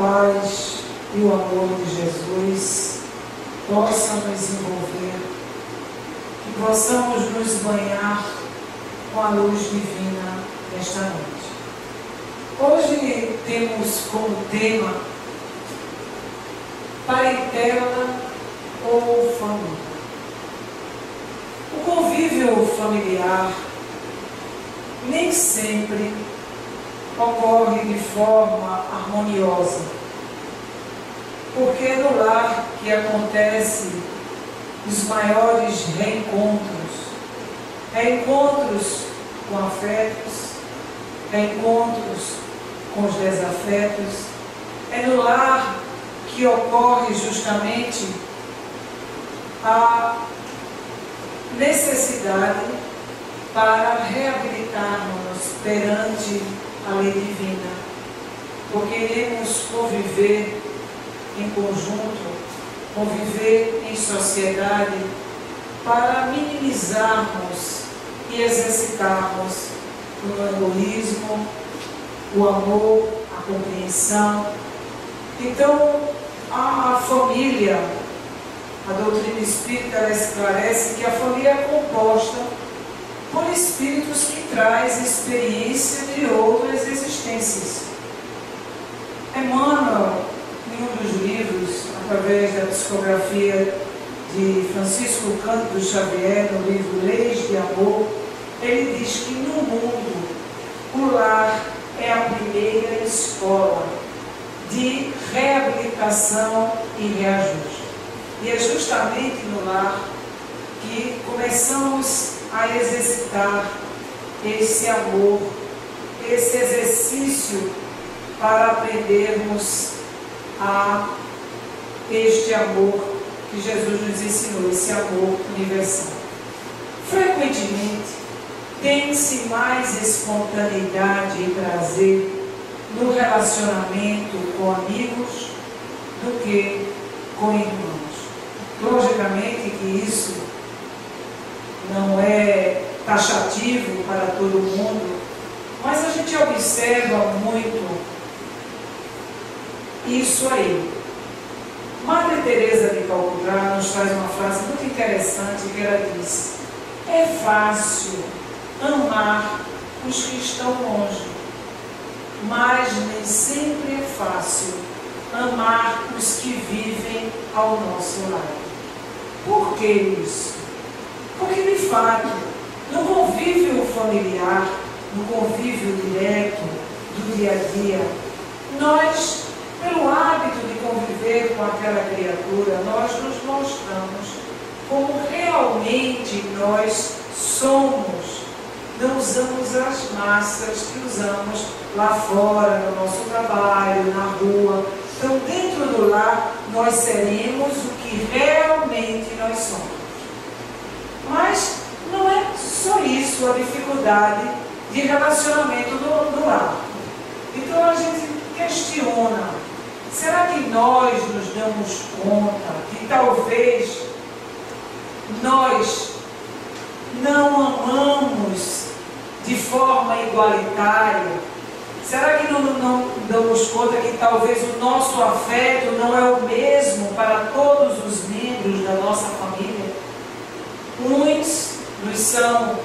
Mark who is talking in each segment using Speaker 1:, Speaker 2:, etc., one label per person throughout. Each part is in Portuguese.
Speaker 1: paz e o amor de Jesus possam nos envolver, que possamos nos banhar com a luz divina nesta noite. Hoje temos como tema parentela ou família. O convívio familiar nem sempre ocorre de forma harmoniosa, porque é no lar que acontece os maiores reencontros com afetos, reencontros com os desafetos. É no lar que ocorre justamente a necessidade para reabilitarmos perante a lei divina, porque iremos conviver em conjunto, conviver em sociedade para minimizarmos e exercitarmos o egoísmo, o amor, a compreensão. Então, a família, a doutrina espírita, ela esclarece que a família é composta por espíritos que traz experiência de outras existências. Emmanuel, em um dos livros, através da psicografia de Francisco Cândido Xavier, no livro Leis de Amor, ele diz que no mundo o lar é a primeira escola de reabilitação e reajuste. E é justamente no lar que começamos a exercitar esse amor, esse exercício para aprendermos a este amor que Jesus nos ensinou, esse amor universal. Frequentemente, tem-se mais espontaneidade e prazer no relacionamento com amigos do que com irmãos. Logicamente que isso não é taxativo para todo mundo, mas a gente observa muito isso aí. Madre Teresa de Calcutá nos traz uma frase muito interessante que ela diz: é fácil amar os que estão longe, mas nem sempre é fácil amar os que vivem ao nosso lado. Por que isso? Porque, de fato, no convívio familiar, no convívio direto do dia a dia, nós, pelo hábito de conviver com aquela criatura, nós nos mostramos como realmente nós somos. Não usamos as máscaras que usamos lá fora, no nosso trabalho, na rua. Então, dentro do lar, nós seremos o que realmente nós somos. Mas não é só isso a dificuldade de relacionamento no lar. Então, a gente questiona: será que nós nos damos conta que talvez nós não amamos de forma igualitária? Será que não damos conta que talvez o nosso afeto não é o mesmo para todos os membros da nossa família? Uns nos são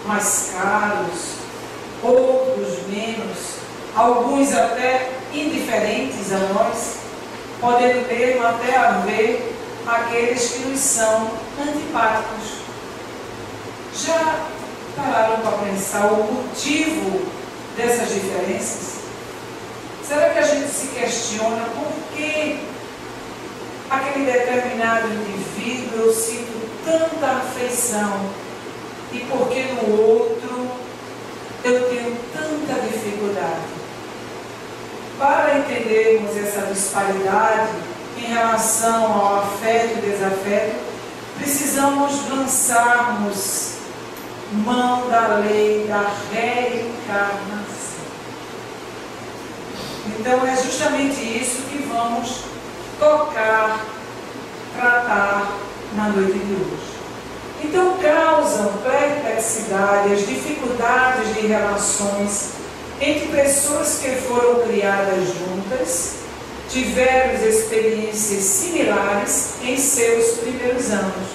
Speaker 1: mais caros, outros menos, alguns até indiferentes a nós, podendo mesmo até haver aqueles que nos são antipáticos. Já pararam para pensar o motivo dessas diferenças? Será que a gente se questiona por que aquele determinado indivíduo eu sinto tanta afeição e por que no outro eu tenho tanta dificuldade? Para entendermos essa disparidade em relação ao afeto e desafeto, precisamos lançarmos mão da lei da reencarnação. Então é justamente isso que vamos tocar, tratar na noite de hoje. Então causam perplexidade as dificuldades de relações entre pessoas que foram criadas juntas tiveram experiências similares em seus primeiros anos.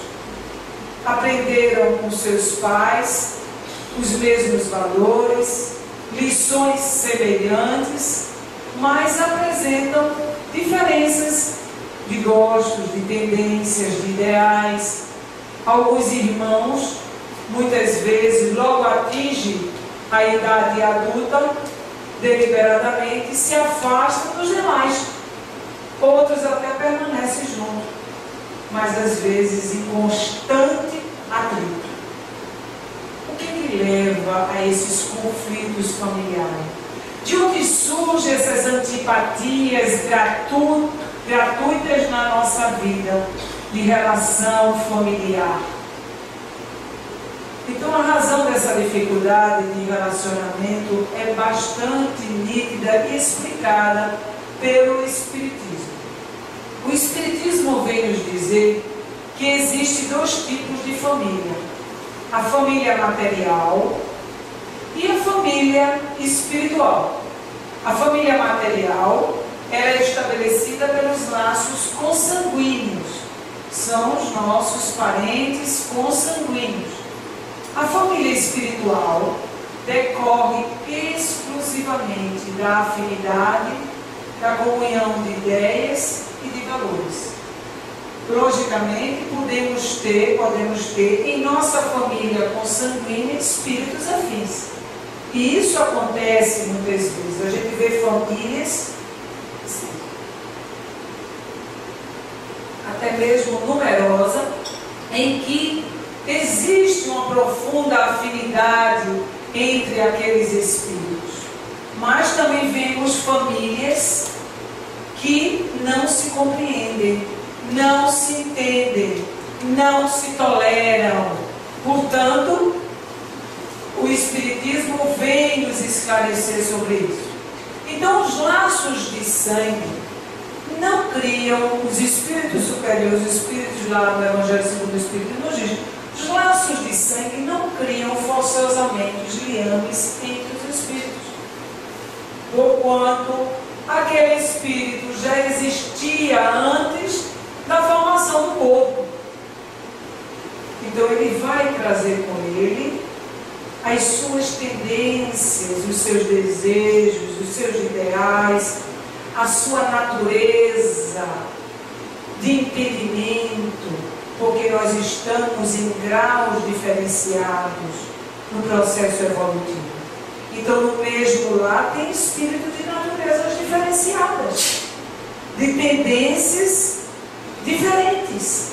Speaker 1: Aprenderam com seus pais os mesmos valores, lições semelhantes, mas apresentam diferenças de gostos, de tendências, de ideais. Alguns irmãos, muitas vezes, logo atingem a idade adulta, deliberadamente se afastam dos demais. Outros até permanecem juntos, mas às vezes em constante atrito. O que leva a esses conflitos familiares? De onde surgem essas antipatias gratuitas na nossa vida de relação familiar? Então, a razão dessa dificuldade de relacionamento é bastante nítida e explicada pelo Espiritismo. O Espiritismo vem nos dizer que existem dois tipos de família: a família material e a família espiritual. A família material ela é estabelecida pelos laços consanguíneos, são os nossos parentes consanguíneos. A família espiritual decorre exclusivamente da afinidade, da comunhão de ideias e de valores. Logicamente, podemos ter em nossa família consanguínea espíritos afins. E isso acontece muitas vezes. A gente vê famílias, até mesmo numerosa, em que existe uma profunda afinidade entre aqueles espíritos. Mas também vemos famílias que não se compreendem, não se entendem, não se toleram. Portanto, o Espiritismo vem nos esclarecer sobre isso. Então, os laços de sangue não criam, os espíritos superiores, os espíritos lá no Evangelho segundo o Espírito nos diz, os laços de sangue não criam forçosamente os liames entre os espíritos. Porquanto aquele espírito já existia antes da formação do corpo. Então ele vai trazer com ele as suas tendências, os seus desejos, os seus ideais, a sua natureza de entendimento, porque nós estamos em graus diferenciados no processo evolutivo. Então, no mesmo lar tem espírito de naturezas diferenciadas, de tendências diferentes,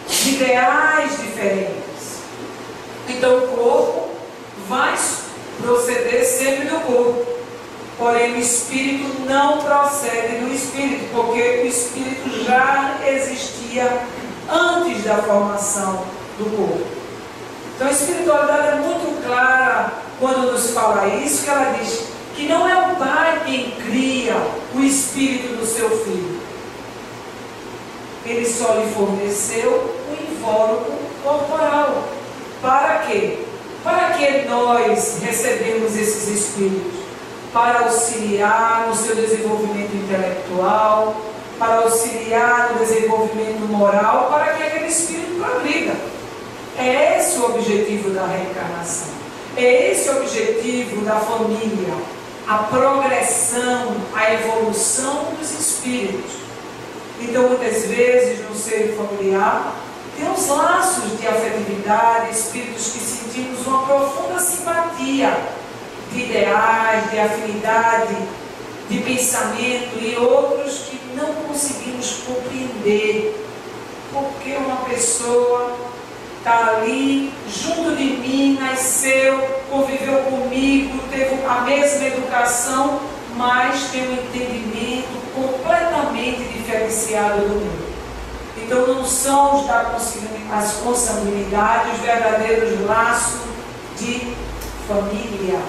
Speaker 1: de ideais diferentes. Então, o corpo vai proceder sempre do corpo, porém o espírito não procede do espírito, porque o espírito já existia antes da formação do corpo. Então a espiritualidade é muito clara quando nos fala isso, que ela diz que não é o pai quem cria o espírito do seu filho. Ele só lhe forneceu o invólucro corporal. Para quê? Para que nós recebemos esses espíritos? Para auxiliar no seu desenvolvimento intelectual, para auxiliar no desenvolvimento moral, para que aquele espírito progrida. É esse o objetivo da reencarnação. É esse o objetivo da família. A progressão, a evolução dos espíritos. Então, muitas vezes, no seio familiar, temos laços de afetividade, espíritos que sentimos uma profunda simpatia, de ideais, de afinidade, de pensamento, e outros que não conseguimos compreender porque uma pessoa está ali junto de mim, nasceu, conviveu comigo, teve a mesma educação, mas tem um entendimento completamente diferenciado do meu. Então não são as consanguinidades, os verdadeiros laços de família,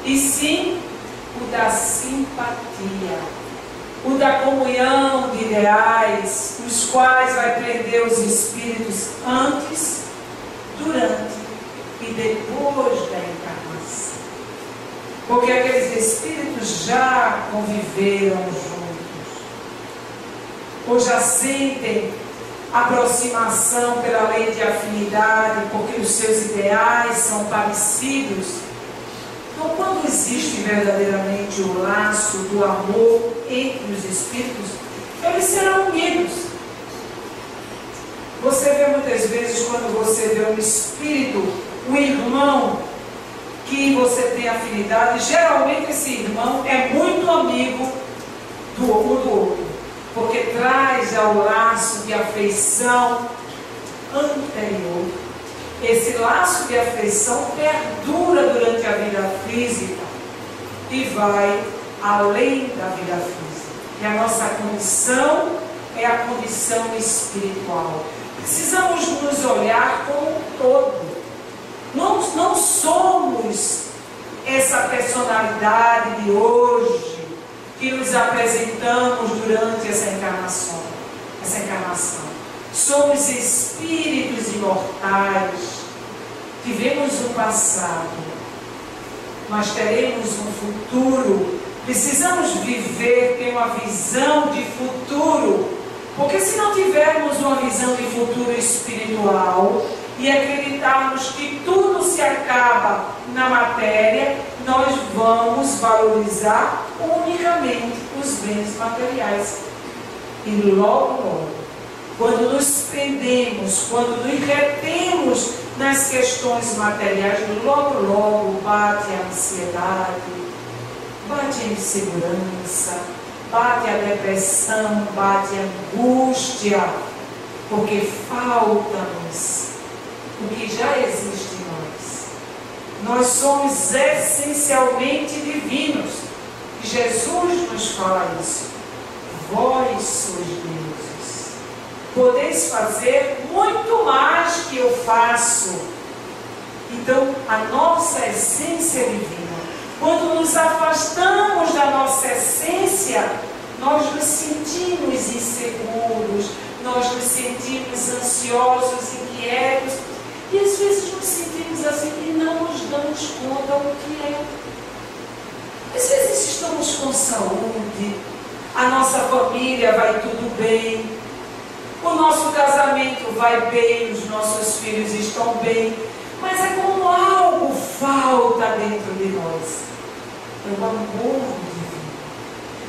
Speaker 1: e sim o da simpatia, o da comunhão de ideais, os quais vai prender os espíritos antes, durante e depois da encarnação. Porque aqueles espíritos já conviveram juntos, ou já sentem aproximação pela lei de afinidade, porque os seus ideais são parecidos. Então, quando existe verdadeiramente o laço do amor entre os espíritos, eles serão unidos. Você vê muitas vezes, quando você vê um espírito, um irmão que você tem afinidade, geralmente esse irmão é muito amigo um do outro, porque traz ao laço de afeição anterior. Esse laço de afeição perdura durante a vida física e vai além da vida física. E a nossa condição é a condição espiritual. Precisamos nos olhar como um todo. Não somos essa personalidade de hoje que nos apresentamos durante essa encarnação. Somos espíritos imortais. Tivemos um passado, mas teremos um futuro. Precisamos viver, ter uma visão de futuro. Porque se não tivermos uma visão de futuro espiritual e acreditarmos que tudo se acaba na matéria, nós vamos valorizar unicamente os bens materiais. E logo, quando nos prendemos, quando nos retemos nas questões materiais, logo bate a ansiedade, bate a insegurança, bate a depressão, bate a angústia, porque falta-nos o que já existe em nós. Nós somos essencialmente divinos. E Jesus nos fala isso. Vós sois deuses. Podeis fazer muito mais que eu faço. Então, a nossa essência é divina. Quando nos afastamos da nossa essência, nós nos sentimos inseguros, nós nos sentimos ansiosos, inquietos, e às vezes nos sentimos assim e não nos damos conta do que é. Às vezes estamos com saúde, a nossa família vai tudo bem, o nosso casamento vai bem, os nossos filhos estão bem, mas é como algo falta dentro de nós. É o amor divino,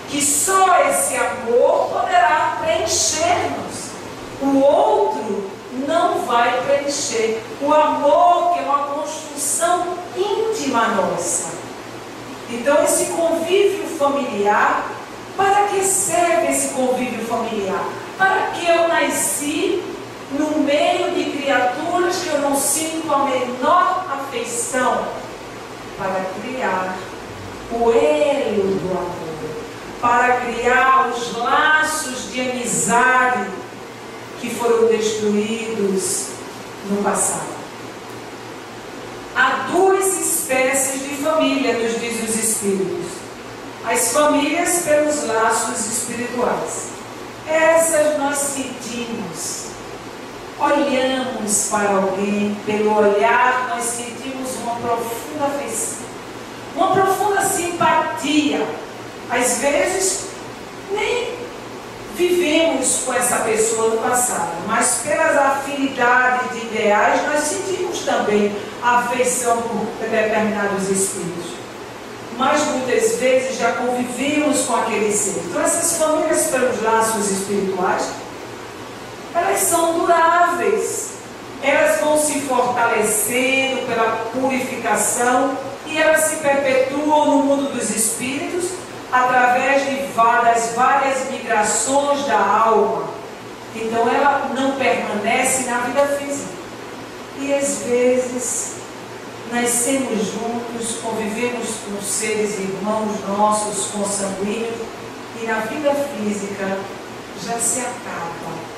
Speaker 1: que só esse amor poderá preencher-nos. O outro não vai preencher. O amor, que é uma construção íntima nossa. Então, esse convívio familiar, para que serve esse convívio familiar? Para que eu nasci no meio de criaturas que eu não sinto a menor afeição? Para criar o elo do amor, para criar os laços de amizade que foram destruídos no passado. Há duas espécies de família, nos diz os Espíritos. As famílias pelos laços espirituais. Essas nós sentimos. Olhamos para alguém, pelo olhar nós sentimos uma profunda afeição, uma profunda simpatia. Às vezes nem vivemos com essa pessoa no passado, mas pelas afinidades de ideais nós sentimos também a afeição por determinados espíritos. Mas muitas vezes já convivemos com aquele ser. Então essas famílias pelos laços espirituais, elas são duráveis. Elas vão se fortalecendo pela purificação e elas se perpetuam no mundo dos espíritos através das várias migrações da alma. Então ela não permanece na vida física. E às vezes nascemos juntos, convivemos com seres irmãos nossos, consanguíneos, e na vida física já se acaba.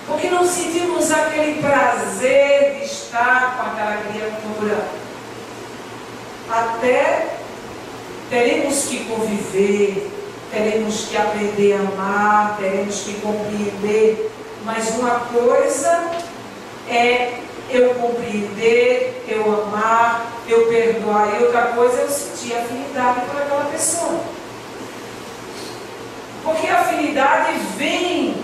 Speaker 1: Porque não sentimos aquele prazer de estar com aquela criatura. Até teremos que conviver, teremos que aprender a amar, teremos que compreender. Mas uma coisa é eu compreender, eu amar, eu perdoar. E outra coisa é eu sentir afinidade por aquela pessoa. Porque a afinidade vem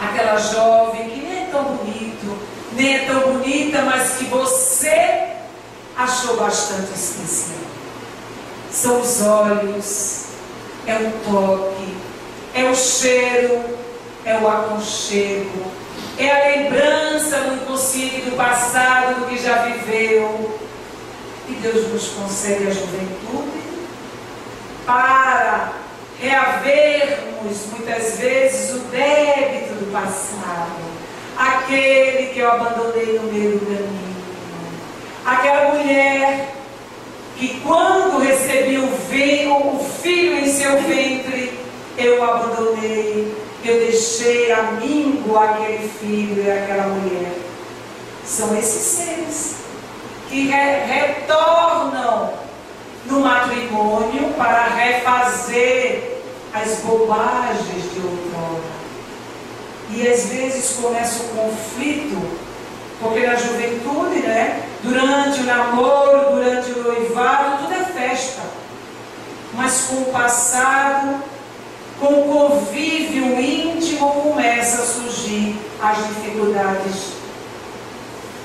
Speaker 1: aquela jovem que nem é tão bonito, nem é tão bonita, mas que você achou bastante especial. São os olhos, é o toque, é o cheiro, é o aconchego, é a lembrança no inconsciente do passado, do que já viveu. E Deus nos concede a juventude para reavermos muitas vezes o débito do passado, aquele que eu abandonei no meio do caminho, aquela mulher que quando recebi o filho em seu ventre, eu abandonei, eu deixei a míngua aquele filho e aquela mulher. São esses seres que retornam no matrimônio para refazer as bobagens de outrora. E às vezes começa o conflito, porque na juventude, durante o namoro, durante o noivado, tudo é festa. Mas com o passado, com o convívio íntimo, começa a surgir as dificuldades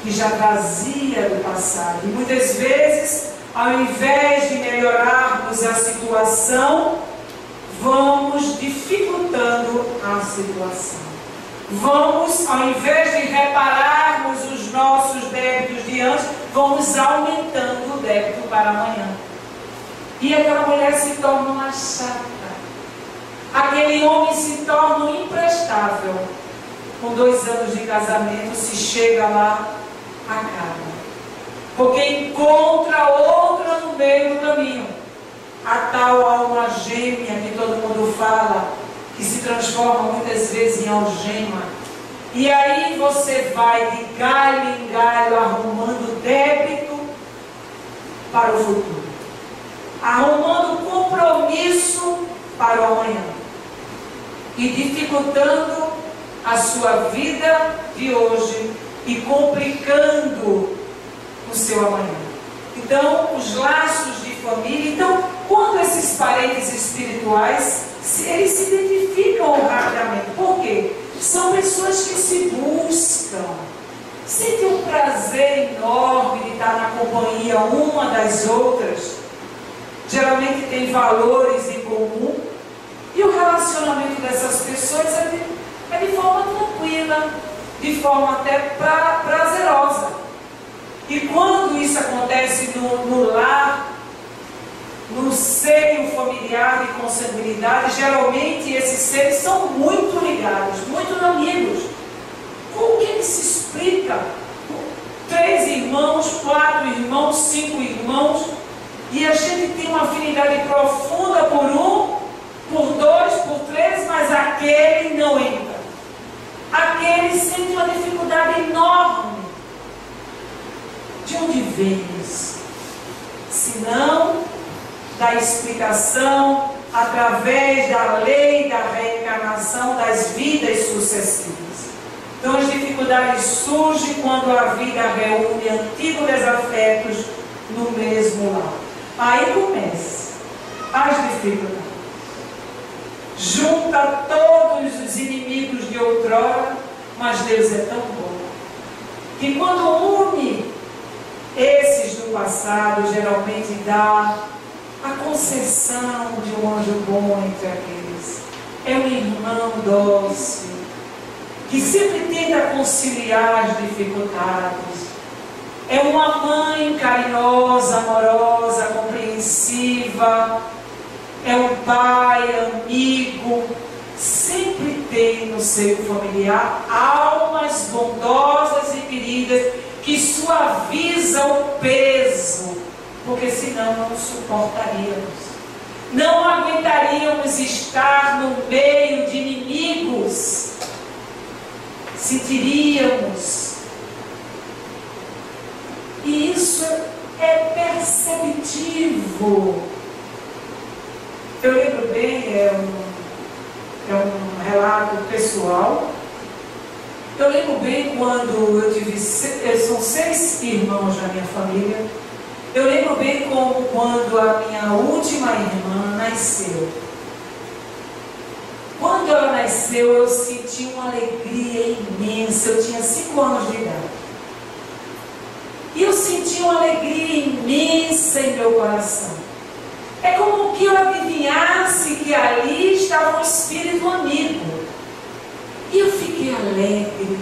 Speaker 1: que já trazia do passado. E muitas vezes, ao invés de melhorarmos a situação, vamos dificultando a situação. Vamos, ao invés de repararmos os nossos débitos de antes, vamos aumentando o débito para amanhã. E aquela mulher se torna uma chata. Aquele homem se torna imprestável. Com 2 anos de casamento, se chega lá, acaba. Porque encontra outra no meio do caminho. A tal alma gêmea que todo mundo fala, que se transforma muitas vezes em algema. E aí você vai de galho em galho arrumando débito para o futuro, arrumando compromisso para o amanhã e dificultando a sua vida de hoje e complicando o seu amanhã. Então, os laços de família. Então, quando esses parentes espirituais, eles se identificam rapidamente. Por quê? São pessoas que se buscam, sentem um prazer enorme de estar na companhia uma das outras. Geralmente tem valores em comum. E o relacionamento dessas pessoas é de forma tranquila, de forma até prazerosa. E quando isso acontece no lar, no seio familiar de consanguinidade, geralmente esses seres são muito ligados, muito amigos. Como que ele se explica? 3 irmãos, 4 irmãos, 5 irmãos, e a gente tem uma afinidade profunda por um, por 2, por 3, mas aquele não entra. Aquele sente uma dificuldade enorme. De onde vem isso? Se não da explicação através da lei da reencarnação das vidas sucessivas. Então as dificuldades surgem quando a vida reúne antigos desafetos no mesmo lar. Aí começa as dificuldades. Junta todos os inimigos de outrora, mas Deus é tão bom que quando une esses do passado, geralmente dá a concessão de um anjo bom entre aqueles. É um irmão dócil, que sempre tenta conciliar as dificuldades. É uma mãe carinhosa, amorosa, compreensiva. É um pai, amigo. Sempre tem no seio familiar almas bondosas e queridas que suavizam o peso, porque senão não suportaríamos. Não aguentaríamos estar no meio de inimigos. Sentiríamos. E isso é perceptivo. Eu lembro bem, é um relato pessoal. Eu lembro bem quando eu tive, são 6 irmãos na minha família. Eu lembro bem como quando a minha última irmã nasceu. Quando ela nasceu, eu senti uma alegria imensa. Eu tinha 5 anos de idade. E eu senti uma alegria imensa em meu coração. É como que eu adivinhasse que ali estava um espírito amigo. E eu fiquei alegre.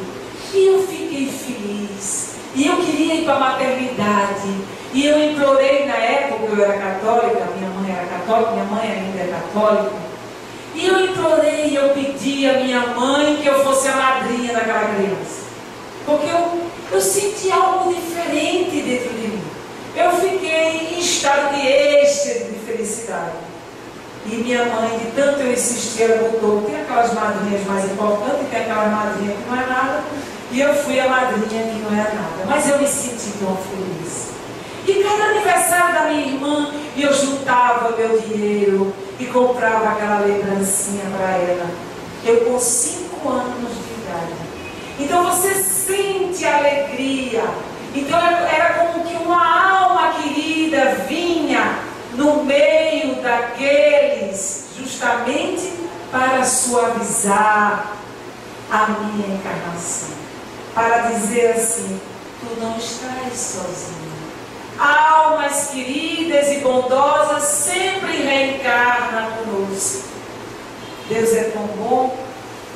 Speaker 1: E eu fiquei feliz. E eu queria ir para a maternidade. E eu implorei, na época eu era católica, minha mãe era católica, minha mãe ainda é católica. E eu implorei, eu pedi à minha mãe que eu fosse a madrinha daquela criança. Porque eu senti algo diferente dentro de mim. Eu fiquei em estado de êxtase, de felicidade. E minha mãe, de tanto eu insistir, ela botou, tem aquelas madrinhas mais importantes, tem aquela madrinha que não é nada. E eu fui a madrinha que não é nada. Mas eu me senti tão feliz. E cada aniversário da minha irmã, eu juntava meu dinheiro e comprava aquela lembrancinha para ela. Eu com 5 anos de idade. Então você sente alegria. Então era como que uma alma querida vinha no meio daqueles, justamente para suavizar a minha encarnação. Para dizer assim, tu não estás sozinho. Almas queridas e bondosas sempre reencarnam conosco. Deus é tão bom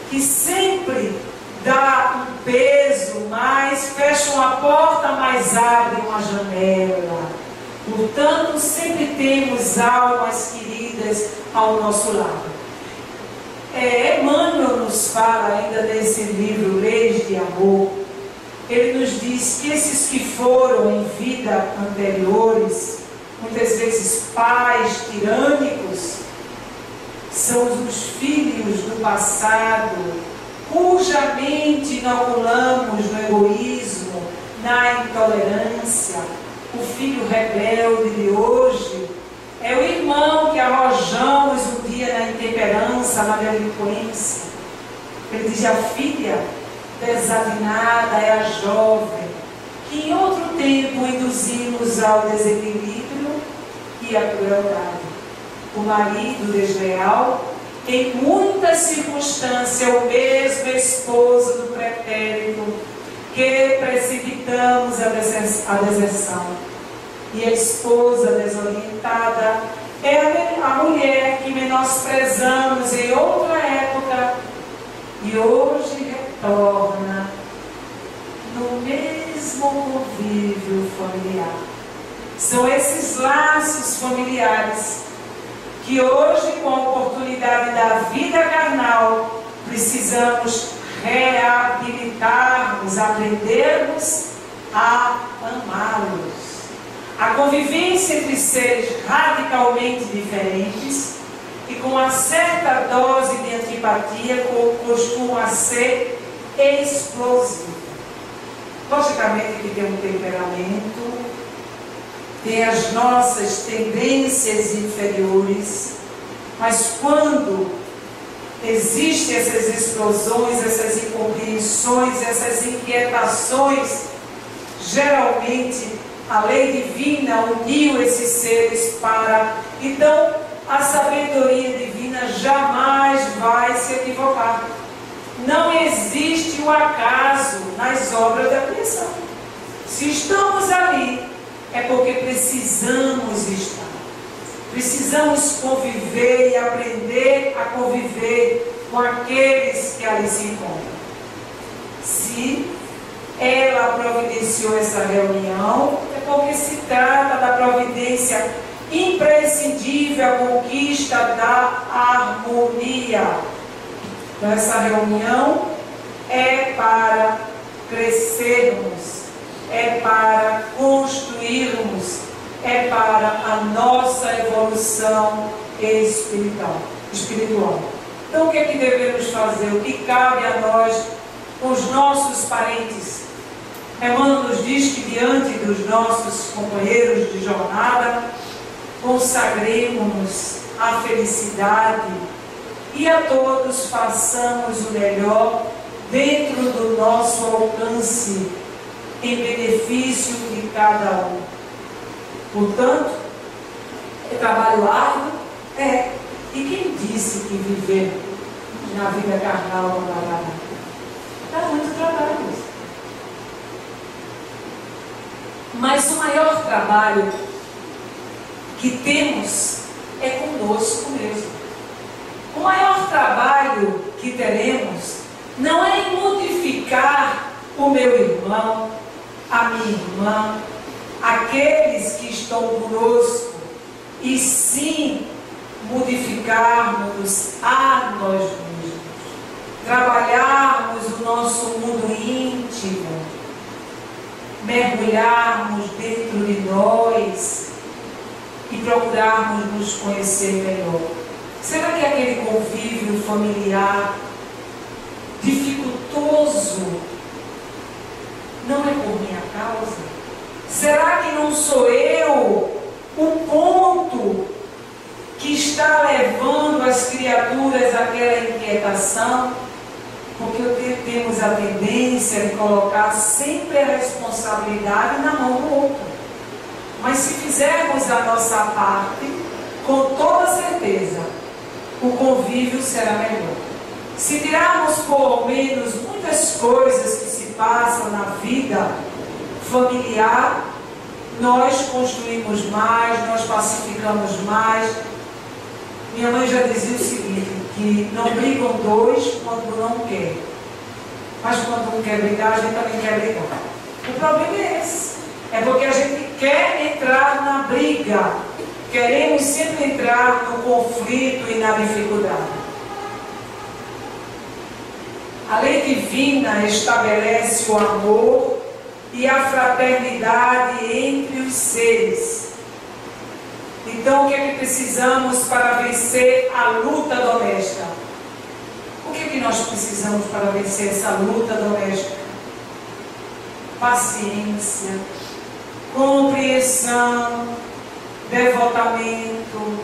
Speaker 1: que sempre dá um peso, mas fecha uma porta, mas abre uma janela. Portanto, sempre temos almas queridas ao nosso lado. Emmanuel nos fala ainda nesse livro Leis de Amor. Ele nos diz que esses que foram em vida anteriores, muitas vezes pais tirânicos, são os filhos do passado, cuja mente inoculamos no egoísmo, na intolerância. O filho rebelde de hoje é o irmão que arrojamos um dia na intemperança, na delinquência. Ele diz, a filha desafinada é a jovem, que em outro tempo induzimos ao desequilíbrio e à crueldade. O marido desleal, em muitas circunstâncias, é o mesmo esposo do pretérito, que precipitamos a deserção. E a esposa desorientada é a mulher que menosprezamos em outra época e hoje retorna no mesmo convívio familiar. São esses laços familiares que hoje, com a oportunidade da vida carnal, precisamos reabilitarmos, aprendermos a amá-los. A convivência entre seres radicalmente diferentes e com uma certa dose de antipatia costuma ser explosiva. Logicamente que tem um temperamento, tem as nossas tendências inferiores, mas quando existem essas explosões, essas incompreensões, essas inquietações, geralmente a lei divina uniu esses seres para... Então, a sabedoria divina jamais vai se equivocar. Não existe o acaso nas obras da criação. Se estamos ali, é porque precisamos estar. Precisamos conviver e aprender a conviver com aqueles que ali se encontram. Se ela providenciou essa reunião, é porque se trata da providência imprescindível à conquista da harmonia. Então, essa reunião é para crescermos, é para construirmos, é para a nossa evolução espiritual. Então, o que é que devemos fazer? O que cabe a nós, os nossos parentes? Emmanuel nos diz que diante dos nossos companheiros de jornada, consagremos-nos à felicidade e a todos façamos o melhor dentro do nosso alcance, em benefício de cada um. Portanto, é trabalho árduo? É. E quem disse que viver na vida carnal não vai dar nada. Dá muito trabalho isso. Mas o maior trabalho que temos é conosco mesmo. O maior trabalho que teremos não é em modificar o meu irmão, a minha irmã, aqueles que estão conosco, e sim modificarmos a nós mesmos, trabalharmos o nosso mundo íntimo, mergulharmos dentro de nós e procurarmos nos conhecer melhor. Será que aquele convívio familiar dificultoso não é por minha causa? Será que não sou eu o ponto que está levando as criaturas àquela inquietação? Porque temos a tendência de colocar sempre a responsabilidade na mão do outro. Mas se fizermos a nossa parte, com toda certeza, o convívio será melhor. Se tirarmos por menos muitas coisas que se passam na vida familiar, nós construímos mais, nós pacificamos mais. Minha mãe já dizia o seguinte, que não brigam dois quando não quer. Mas quando um quer brigar, a gente também quer brigar. O problema é esse. É porque a gente quer entrar na briga. Queremos sempre entrar no conflito e na dificuldade. A lei divina estabelece o amor e a fraternidade entre os seres. Então, o que é que precisamos para vencer a luta doméstica? O que é que nós precisamos para vencer essa luta doméstica? Paciência, compreensão, devotamento,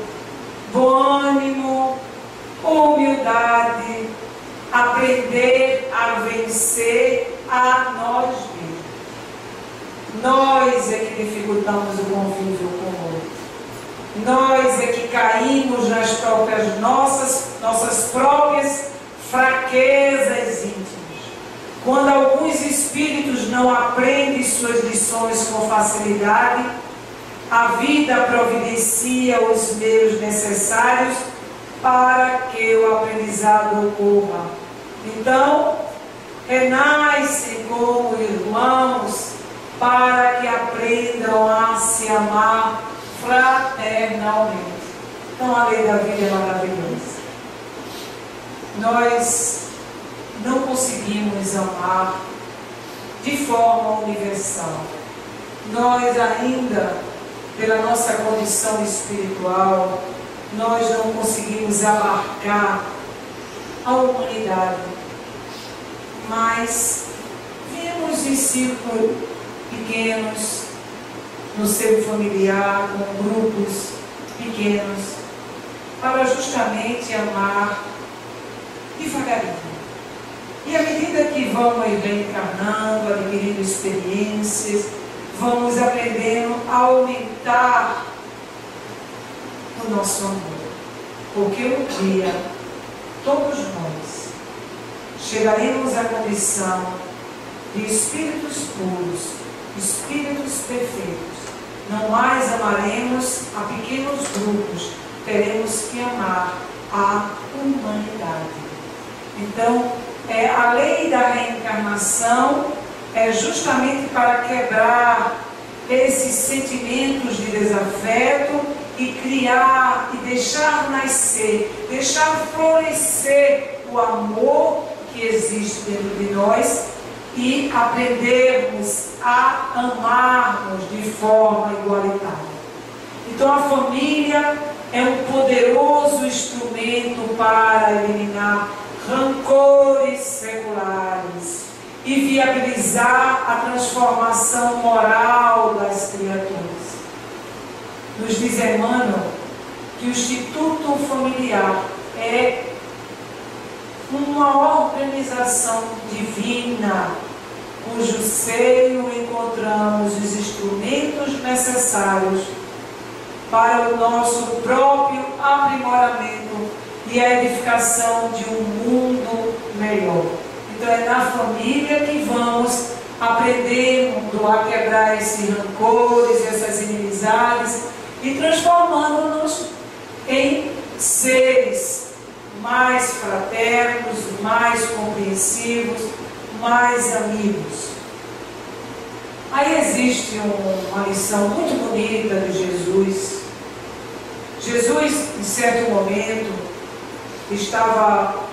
Speaker 1: bom ânimo, humildade, aprender a vencer a nós mesmos. Nós é que dificultamos o convívio com o outro. Nós é que caímos nas nossas próprias fraquezas íntimas. Quando alguns espíritos não aprendem suas lições com facilidade, a vida providencia os meios necessários para que o aprendizado ocorra. Então, renascem como irmãos para que aprendam a se amar fraternalmente. Então a lei da vida é maravilhosa. Nós não conseguimos amar de forma universal. Nós ainda, pela nossa condição espiritual, nós não conseguimos abarcar a humanidade. Mas vemos em círculos pequenos, no seio familiar, com grupos pequenos, para justamente amar devagarinho. E à medida que vamos reencarnando, adquirindo experiências, vamos aprendendo a aumentar o nosso amor. Porque um dia, todos nós chegaremos à condição de espíritos puros, espíritos perfeitos. Não mais amaremos a pequenos grupos, teremos que amar a humanidade. Então, a lei da reencarnação é justamente para quebrar esses sentimentos de desafeto e criar e deixar nascer, deixar florescer o amor que existe dentro de nós e aprendermos a amarmos de forma igualitária. Então a família é um poderoso instrumento para eliminar rancores seculares e viabilizar a transformação moral das criaturas. Nos diz Emmanuel que o Instituto Familiar é uma organização divina, cujo seio encontramos os instrumentos necessários para o nosso próprio aprimoramento e a edificação de um mundo melhor. Então é na família que vamos aprendendo a quebrar esses rancores, essas inimizades e transformando-nos em seres mais fraternos, mais compreensivos, mais amigos. Aí existe uma lição muito bonita de Jesus. Jesus, em certo momento, estava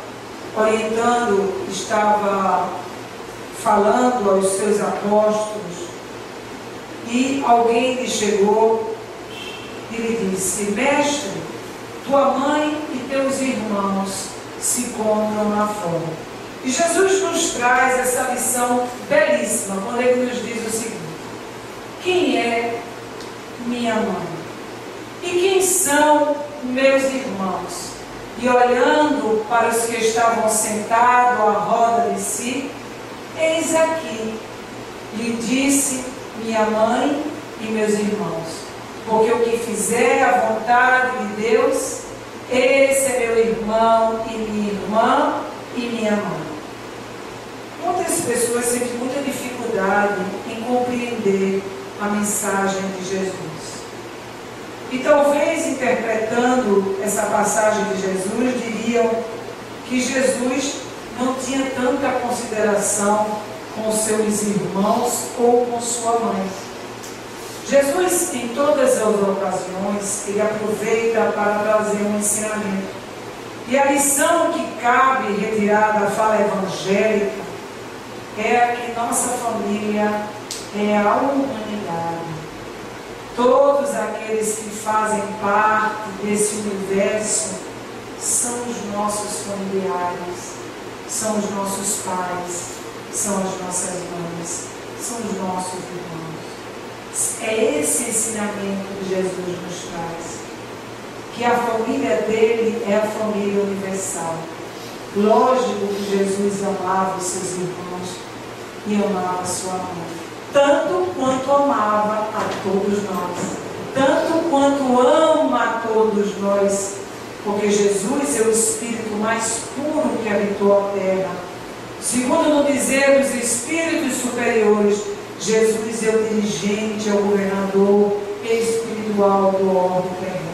Speaker 1: orientando, estava falando aos seus apóstolos, e alguém lhe chegou e lhe disse: Mestre, tua mãe e teus irmãos se encontram lá fora. E Jesus nos traz essa lição belíssima, quando ele nos diz o seguinte: quem é minha mãe? E quem são meus irmãos? E olhando para os que estavam sentados à roda de si, eis aqui, lhe disse, minha mãe e meus irmãos. Porque o que fizer a vontade de Deus, esse é meu irmão e minha irmã e minha mãe. Muitas pessoas sentem muita dificuldade em compreender a mensagem de Jesus. E talvez, interpretando essa passagem de Jesus, diriam que Jesus não tinha tanta consideração com seus irmãos ou com sua mãe. Jesus, em todas as ocasiões, ele aproveita para trazer um ensinamento. E a lição que cabe retirar da fala evangélica é que nossa família é a humanidade. Todos aqueles que fazem parte desse universo são os nossos familiares, são os nossos pais, são as nossas mães, são os nossos irmãos. É esse ensinamento que Jesus nos traz, que a família dele é a família universal. Lógico que Jesus amava os seus irmãos e amava a sua mãe, tanto quanto amava a todos nós, tanto quanto ama a todos nós, porque Jesus é o Espírito mais puro que habitou a terra. Segundo no dizer dos Espíritos superiores, Jesus é o dirigente, é o governador espiritual do orbe terreno.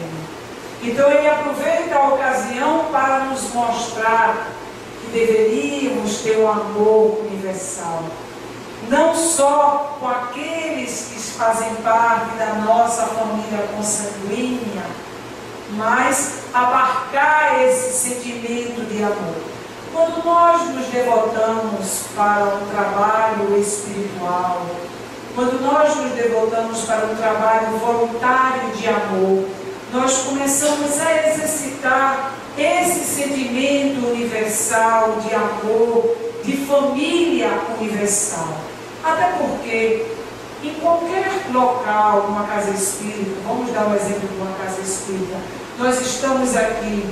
Speaker 1: Então ele aproveita a ocasião para nos mostrar que deveríamos ter um amor universal. Não só com aqueles que fazem parte da nossa família consanguínea, mas abarcar esse sentimento de amor. Quando nós nos devotamos para um trabalho espiritual, quando nós nos devotamos para um trabalho voluntário de amor, nós começamos a exercitar esse sentimento universal de amor, de família universal. Até porque, em qualquer local, uma casa espírita, vamos dar um exemplo de uma casa espírita, nós estamos aqui,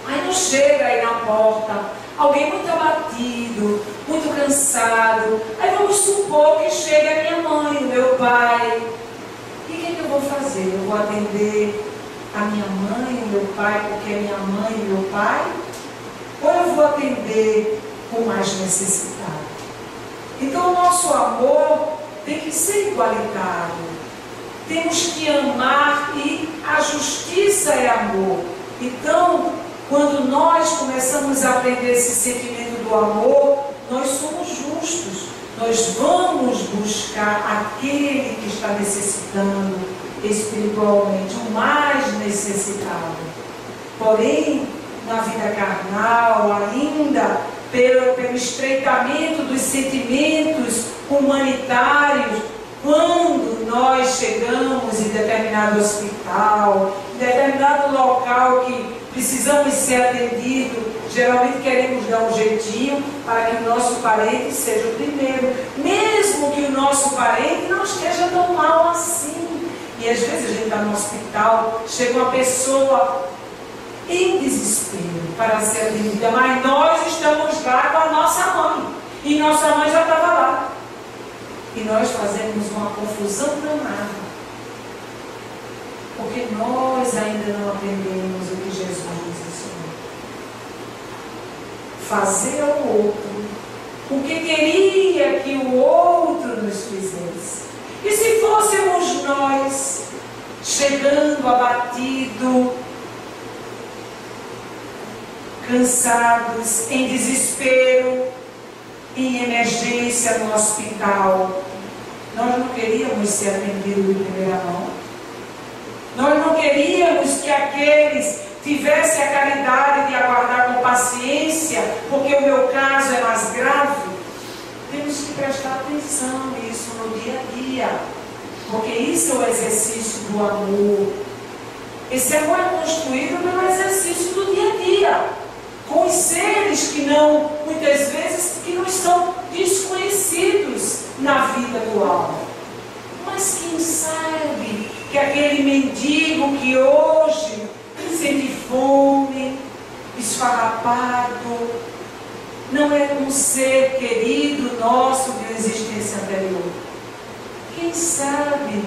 Speaker 1: aí não chega aí na porta alguém muito abatido, muito cansado, aí vamos supor que chega a minha mãe, o meu pai, e o que eu vou fazer? Eu vou atender a minha mãe, o meu pai, porque é minha mãe e meu pai? Ou eu vou atender o mais necessitado? Então o nosso amor tem que ser igualitário. Temos que amar, e a justiça é amor. Então, quando nós começamos a aprender esse sentimento do amor, nós somos justos. Nós vamos buscar aquele que está necessitando espiritualmente, o mais necessitado. Porém, na vida carnal, ainda pelo estreitamento dos sentimentos humanitários, quando nós chegamos em determinado hospital, em determinado local que precisamos ser atendidos, geralmente queremos dar um jeitinho para que o nosso parente seja o primeiro, mesmo que o nosso parente não esteja tão mal assim. E às vezes a gente está no hospital, chega uma pessoa em desespero para ser atendida, mas nós estamos lá com a nossa mãe, e nossa mãe já estava lá. E nós fazemos uma confusão danada, porque nós ainda não aprendemos o que Jesus nos ensinou. fazer ao outro o que queria que o outro nos fizesse. E se fôssemos nós, chegando abatido, cansados, em desespero, em emergência no hospital, nós não queríamos ser atendidos de primeira mão? Nós não queríamos que aqueles tivessem a caridade de aguardar com paciência, porque o meu caso é mais grave? Temos que prestar atenção nisso no dia a dia, porque isso é o exercício do amor. Esse amor é construído pelo exercício do dia a dia, com os seres que não, muitas vezes, que não estão desconhecidos na vida atual. Mas quem sabe que aquele mendigo que hoje sente fome, esfarrapado, não é um ser querido nosso de uma existência anterior? Quem sabe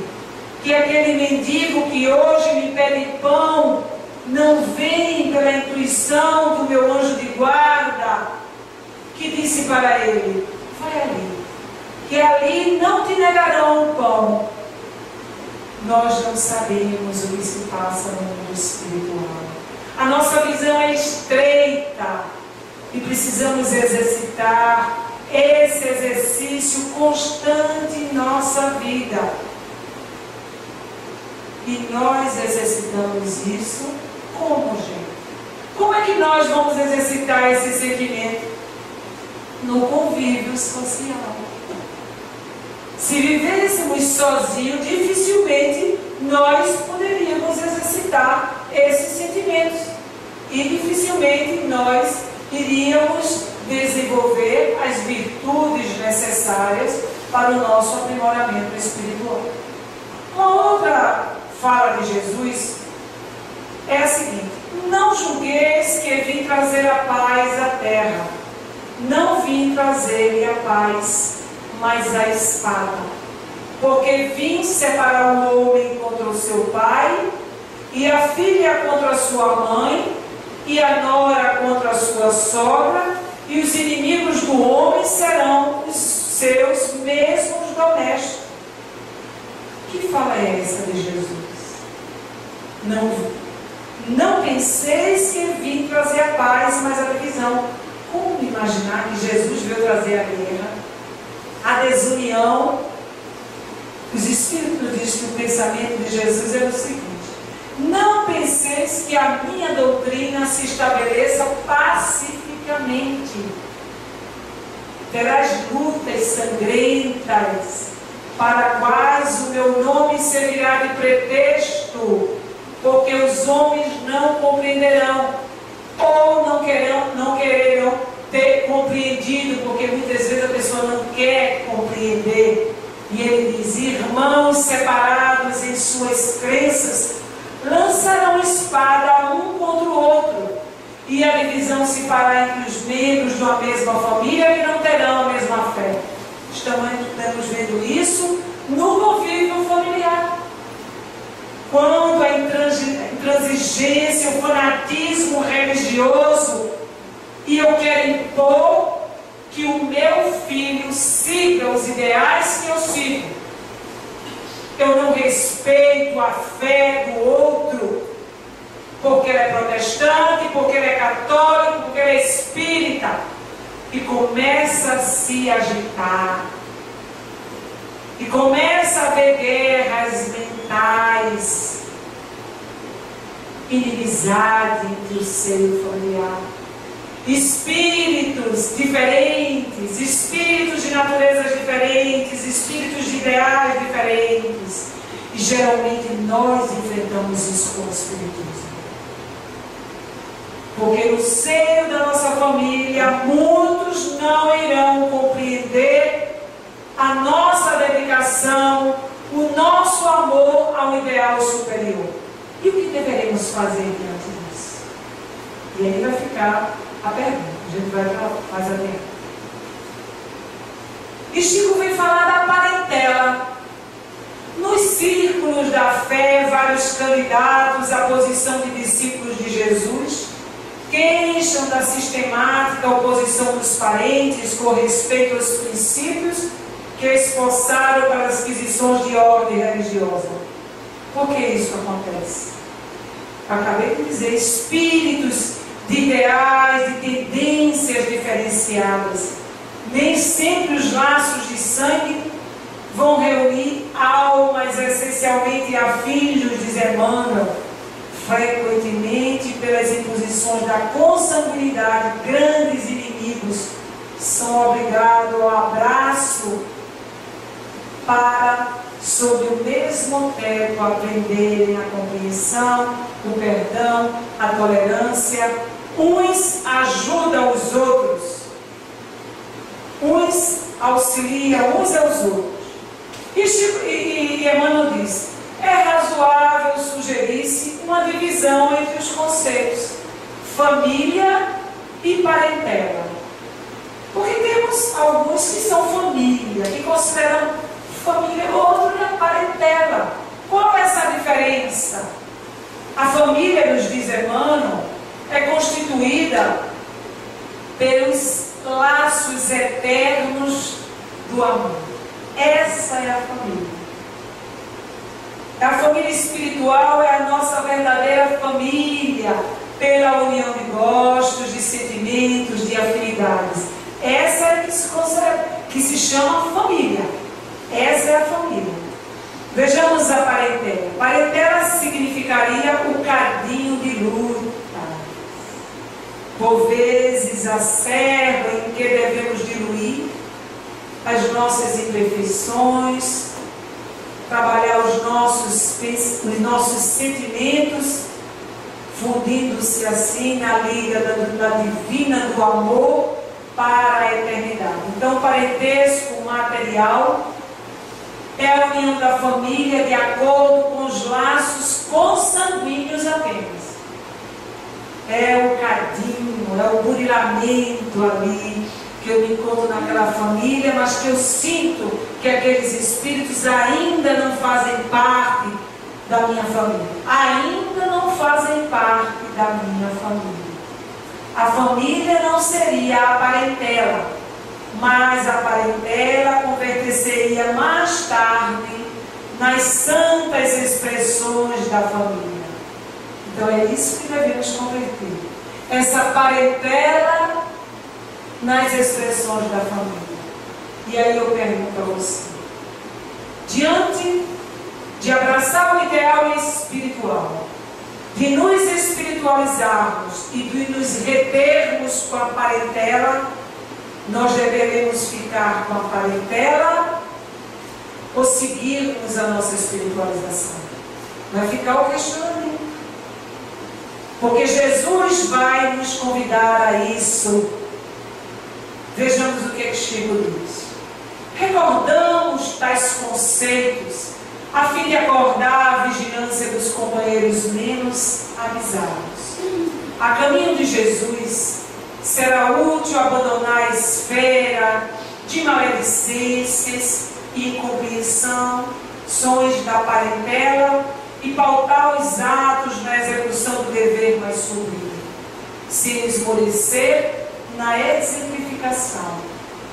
Speaker 1: que aquele mendigo que hoje me pede pão não vem pela intuição do meu anjo de guarda, que disse para ele: vai ali, que ali não te negarão o pão. Nós não sabemos o que se passa no mundo espiritual. A nossa visão é estreita e precisamos exercitar esse exercício constante em nossa vida. E nós exercitamos isso como, gente? Como é que nós vamos exercitar esse sentimento? No convívio social. Se vivêssemos sozinhos, dificilmente nós poderíamos exercitar esses sentimentos. E dificilmente nós iríamos desenvolver as virtudes necessárias para o nosso aprimoramento espiritual. Uma outra fala de Jesus é a seguinte: não julgueis que vim trazer a paz à terra. Não vim trazer-lhe a paz, mas a espada. Porque vim separar o homem contra o seu pai, e a filha contra a sua mãe, e a nora contra a sua sogra, e os inimigos do homem serão os seus mesmos domésticos. Que fala é essa de Jesus? Não penseis que vim trazer a paz, mas a divisão. Como imaginar que Jesus veio trazer a guerra, a desunião? Os espíritos dizem que o pensamento de Jesus era o seguinte: não penseis que a minha doutrina se estabeleça pacificamente. Terás lutas sangrentas, para quais o meu nome servirá de pretexto, porque os homens não compreenderão, ou não quererão ter compreendido, porque muitas vezes a pessoa não quer compreender. E ele diz: irmãos separados em suas crenças lançarão espada um contra o outro, e a divisão se fará entre os membros de uma mesma família que não terão a mesma fé. Estamos vendo isso no convívio familiar. Quando a intransigência, o fanatismo religioso, e eu quero impor que o meu filho siga os ideais que eu sigo. Eu não respeito a fé do outro, porque ele é protestante, porque ele é católico, porque ele é espírita. E começa a se agitar. E começa a haver guerras mentais, inimizade entre o seio familiar. Espíritos diferentes, espíritos de naturezas diferentes, espíritos de ideais diferentes. E geralmente nós enfrentamos isso com o espiritismo. Porque no seio da nossa família, muitos não irão compreender a nossa dedicação, o nosso amor ao ideal superior. E o que deveremos fazer diante disso? E aí vai ficar a pergunta, a gente vai mais adiante. E Chico vem falar da parentela. Nos círculos da fé, vários candidatos à posição de discípulos de Jesus queixam da sistemática da oposição dos parentes com respeito aos princípios que esforçaram para as aquisições de ordem religiosa. Por que isso acontece? Acabei de dizer, espíritos de ideais, de tendências diferenciadas. Nem sempre os laços de sangue vão reunir almas essencialmente afins, diz Emmanuel. Frequentemente, pelas imposições da consanguinidade, grandes inimigos são obrigados ao abraço para, sob o mesmo teto, aprenderem a compreensão, o perdão, a tolerância. Uns ajudam os outros, uns auxiliam uns aos outros. E Emmanuel diz: é razoável sugerir-se uma divisão entre os conceitos família e parentela. Porque temos alguns que são família, que consideram família, outro é parentela. Qual é essa diferença? A família, nos diz Emmanuel, é constituída pelos laços eternos do amor. Essa é a família. A família espiritual é a nossa verdadeira família, pela união de gostos, de sentimentos, de afinidades. Essa é que se chama família. Essa é a família. Vejamos a parentela. Parentela significaria o cadinho de luta. Por vezes a serva em que devemos diluir as nossas imperfeições, trabalhar os nossos sentimentos, fundindo-se assim na liga da divina do amor para a eternidade. Então, o parentesco material é a união da família de acordo com os laços consanguíneos apenas. É o cadinho, é o burilamento ali, que eu me encontro naquela família, mas que eu sinto que aqueles espíritos ainda não fazem parte da minha família. Ainda não fazem parte da minha família. A família não seria a parentela, mas a parentela converter-se-ia mais tarde nas santas expressões da família. Então é isso que devemos converter. Essa parentela nas expressões da família. E aí eu pergunto a você, diante de abraçar o ideal espiritual, de nos espiritualizarmos e de nos retermos com a parentela, nós deveremos ficar com a parentela ou seguirmos a nossa espiritualização? Vai ficar o questionamento. Porque Jesus vai nos convidar a isso. Vejamos o que Chico diz. Recordamos tais conceitos a fim de acordar a vigilância dos companheiros menos avisados. A caminho de Jesus, será útil abandonar a esfera de maledicências e incompreensão, sons da parentela, e pautar os atos na execução do dever mais sublime, sem esmorecer na exemplificação,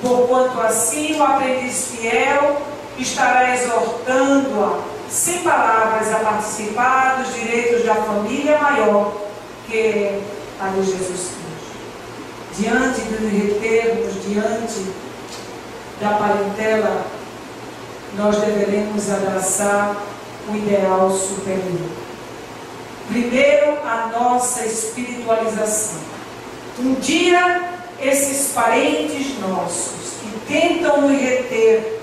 Speaker 1: porquanto assim o aprendiz fiel estará exortando-a, sem palavras, a participar dos direitos da família maior, que é a de Jesus Cristo. Diante de nos retermos, diante da parentela, nós deveremos abraçar o ideal superior. Primeiro, a nossa espiritualização. Um dia, esses parentes nossos que tentam nos reter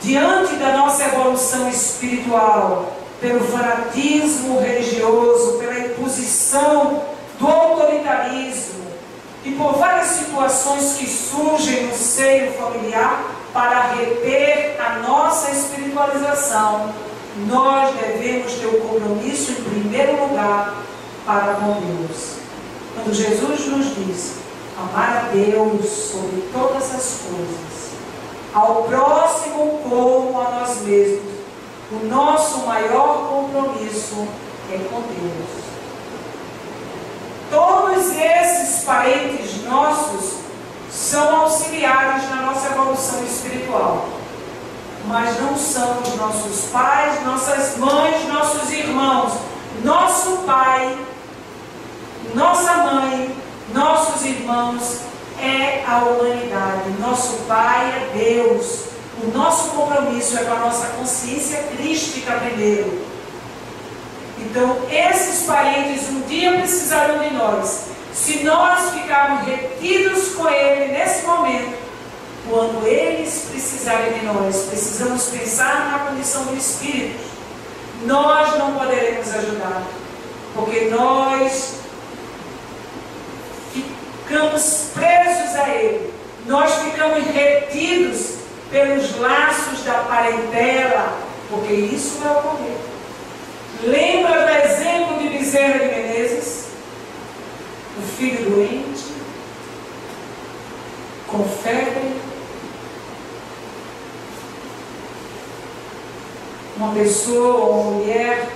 Speaker 1: diante da nossa evolução espiritual, pelo fanatismo religioso, pela imposição do autoritarismo e por várias situações que surgem no seio familiar para reter a nossa espiritualização, nós devemos ter o compromisso em primeiro lugar para com Deus. Quando Jesus nos diz amar a Deus sobre todas as coisas, ao próximo como a nós mesmos, o nosso maior compromisso é com Deus. Todos esses parentes nossos criados na nossa evolução espiritual, mas não são os nossos pais, nossas mães, nossos irmãos. Nosso pai, nossa mãe, nossos irmãos é a humanidade. Nosso pai é Deus. O nosso compromisso é com a nossa consciência crística primeiro. Então, esses parentes um dia precisarão de nós. Se nós ficarmos retidos com ele nesse momento, quando eles precisarem de nós, precisamos pensar na condição do Espírito. Nós não poderemos ajudar, porque nós ficamos presos a ele. Nós ficamos retidos pelos laços da parentela, porque isso vai ocorrer. Lembra do exemplo de Bezerra de Menezes? O filho doente, com febre, uma pessoa, uma mulher,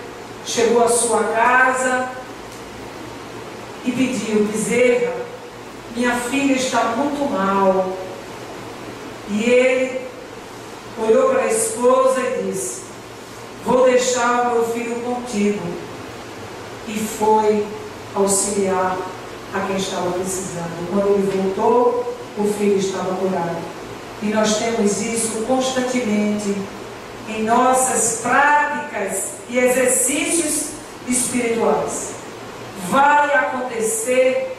Speaker 1: chegou à sua casa e pediu: Bezerra, minha filha está muito mal. E ele olhou para a esposa e disse: vou deixar o meu filho contigo. E foi auxiliar a quem estava precisando. Quando ele voltou, o filho estava curado. E nós temos isso constantemente em nossas práticas e exercícios espirituais. Vai acontecer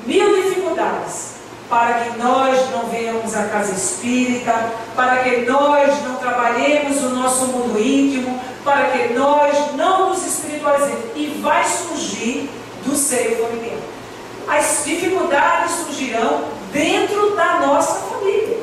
Speaker 1: 1000 dificuldades para que nós não venhamos à casa espírita, para que nós não trabalhemos o nosso mundo íntimo, para que nós não nos espiritualizemos. E vai surgir do seio familiar. As dificuldades surgirão dentro da nossa família.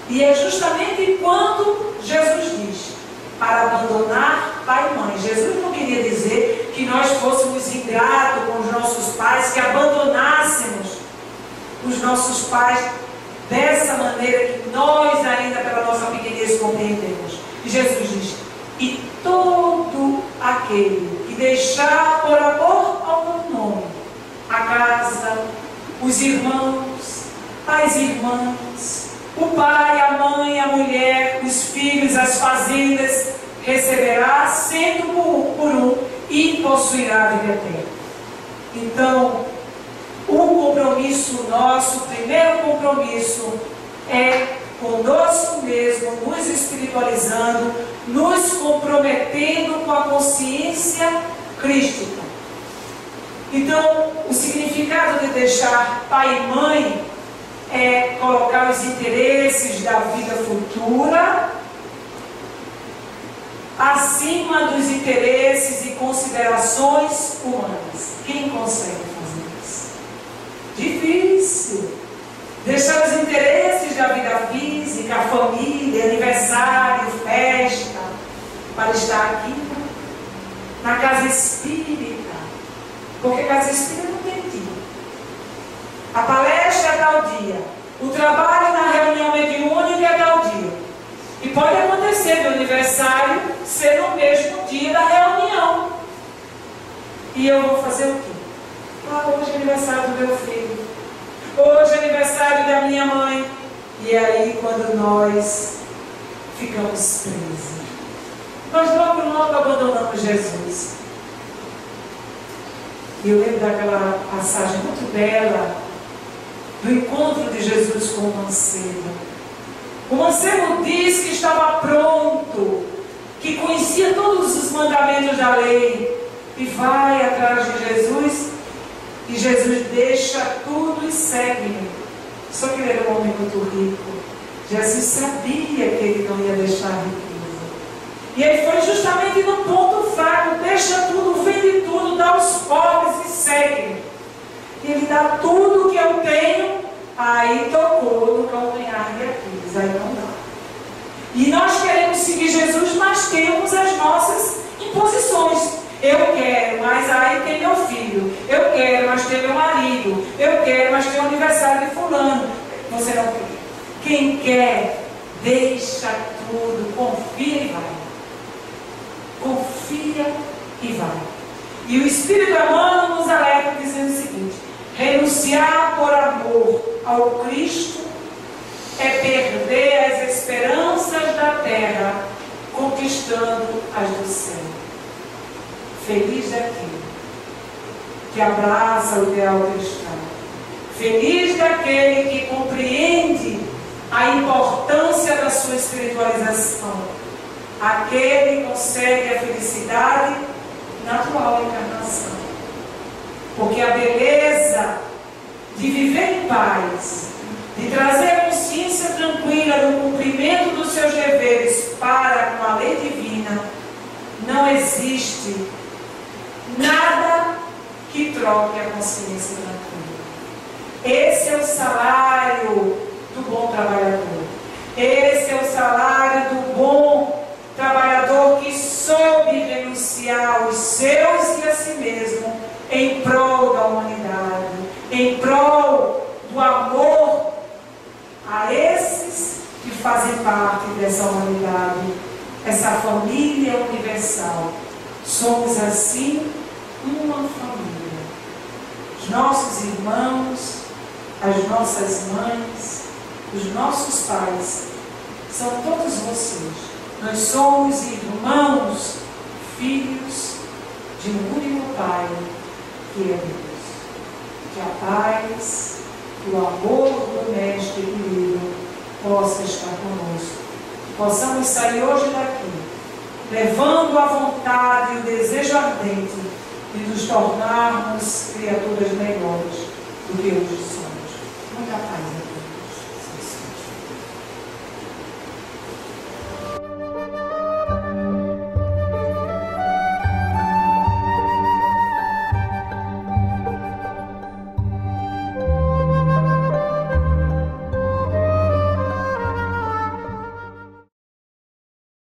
Speaker 1: E é justamente quando Jesus diz para abandonar pai e mãe. Jesus não queria dizer que nós fôssemos ingratos com os nossos pais, que abandonássemos os nossos pais dessa maneira que nós ainda pela nossa pequenez compreendemos. E Jesus diz: e todo aquele que deixar por amor ao meu nome a casa, os irmãos, as irmãs, o pai, a mãe, a mulher, os filhos, as fazendas, receberá cento por um e possuirá a vida eterna. Então, o compromisso nosso, o primeiro compromisso é conosco mesmo, nos espiritualizando, nos comprometendo com a consciência crística. Então, o significado de deixar pai e mãe é colocar os interesses da vida futura acima dos interesses e considerações humanas. Quem consegue fazer isso? Difícil. Deixar os interesses da vida física, família, aniversário, festa, para estar aqui na casa espírita. Porque casa espírita não tem dia. A palestra é tal dia. O trabalho na reunião mediúnica é tal dia. E pode acontecer meu aniversário ser no mesmo dia da reunião. E eu vou fazer o quê? Hoje é aniversário do meu filho. Hoje é aniversário da minha mãe. E aí, quando nós ficamos presos, nós logo abandonamos Jesus. E eu lembro daquela passagem muito bela do encontro de Jesus com o mancebo. O mancebo diz que estava pronto, que conhecia todos os mandamentos da lei, e vai atrás de Jesus, e Jesus deixa tudo e segue-me. Só que ele era um homem muito rico. Jesus sabia que ele não ia deixar a riqueza. E ele foi justamente no ponto fraco: deixa tudo, vende tudo, dá aos pobres e segue-me. E ele dá tudo que eu tenho. Aí tocou no calcanhar de Aquiles. Aí não dá. E nós queremos seguir Jesus, mas temos as nossas imposições. Eu quero, mas aí tem meu filho. Eu quero, mas tem meu marido. Eu quero, mas tem o aniversário de fulano. Você não quer. Quem quer, deixa tudo, confia e vai. Confia e vai. E o Espírito Emmanuel nos alerta dizendo o seguinte: renunciar por amor ao Cristo terra, conquistando as do céu. Feliz daquele que abraça o ideal cristão. Feliz daquele que compreende a importância da sua espiritualização. Aquele consegue a felicidade na atual encarnação. Porque a beleza de viver em paz, de trazer a consciência tranquila do cumprimento dos seus deveres para com a lei divina, não existe nada que troque a consciência tranquila. Esse é o salário do bom trabalhador. Esse é o salário do bom trabalhador que soube renunciar aos seus e a si mesmo em prol da humanidade, em prol do amor a esses que fazem parte dessa humanidade, essa família universal. Somos assim uma família. Os nossos irmãos, as nossas mães, os nossos pais, são todos vocês. Nós somos irmãos, filhos de um único Pai, que é Deus. Que a paz, o amor do Mestre querido possa estar conosco. Possamos sair hoje daqui, levando a vontade e o desejo ardente de nos tornarmos criaturas melhores do que hoje somos.